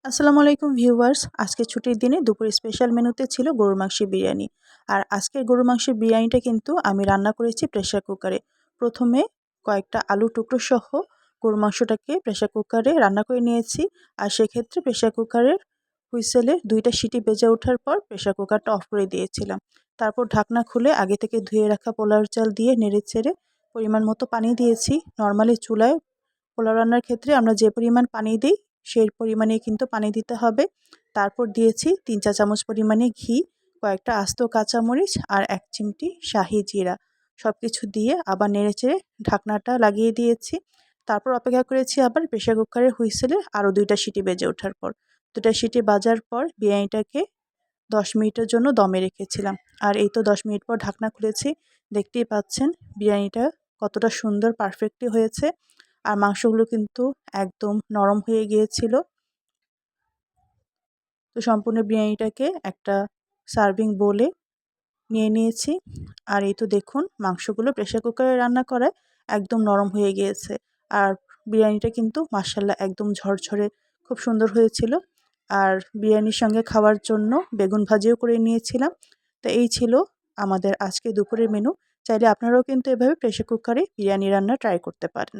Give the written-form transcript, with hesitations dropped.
আসসালামু আলাইকুম ভিউয়ার্স। আজকে ছুটির দিনে দুপুরে স্পেশাল মেনুতে ছিল গরুর মাংসের বিরিয়ানি। আর আজকের গরুর মাংসের বিরিয়ানিটা কিন্তু আমি রান্না করেছি প্রেসার কুকারে। প্রথমে কয়েকটা আলু টুকরো সহ গরুর মাংসটাকে প্রেসার কুকারে রান্না করে নিয়েছি। আর সেক্ষেত্রে প্রেসার কুকারের হুইসেলে ২টা সিটি বেজে ওঠার পর প্রেসার কুকারটা অফ করে দিয়েছিলাম। তারপর ঢাকনা খুলে আগে থেকে ধুয়ে রাখা পোলাওর চাল দিয়ে নেড়েচেড়ে পরিমাণ মতো পানি দিয়েছি। নরমালি চুলায় পোলাও রান্নার ক্ষেত্রে আমরা যে পরিমাণ পানি দিই সেই পরিমাণেই কিন্তু পানি দিতে হবে। তারপর দিয়েছি ৩ চা চামচ পরিমাণে ঘি, কয়েকটা আস্ত কাঁচামরিচ আর ১ চিমটি শাহি জিরা। সবকিছু দিয়ে আবার নেড়েচেড়ে ঢাকনাটা লাগিয়ে দিয়েছি। তারপর অপেক্ষা করেছি আবার প্রেসার কুকারের হুইসেলে আরও ২টা সিটি বেজে ওঠার পর। ২টা সিটি বাজার পর বিরিয়ানিটাকে ১০ মিনিটের জন্য দমে রেখেছিলাম। আর এই তো ১০ মিনিট পর ঢাকনা খুলেছি। দেখতেই পাচ্ছেন বিরিয়ানিটা কতটা সুন্দর পারফেক্টলি হয়েছে। আর মাংসগুলো কিন্তু একদম নরম হয়ে গিয়েছিল। তো সম্পূর্ণ বিরিয়ানিটাকে একটা সার্ভিং বোলে নিয়ে নিয়েছি। আর এই তো দেখুন মাংসগুলো প্রেসার কুকারে রান্না করায় একদম নরম হয়ে গিয়েছে। আর বিরিয়ানিটা কিন্তু মাশাআল্লাহ একদম ঝরঝরে খুব সুন্দর হয়েছিল। আর বিরিয়ানির সঙ্গে খাওয়ার জন্য বেগুন ভাজিও করে নিয়েছিলাম। তো এই ছিল আমাদের আজকে দুপুরের মেনু। চাইলে আপনারাও কিন্তু এভাবে প্রেসার কুকারে বিরিয়ানি রান্না ট্রাই করতে পারেন।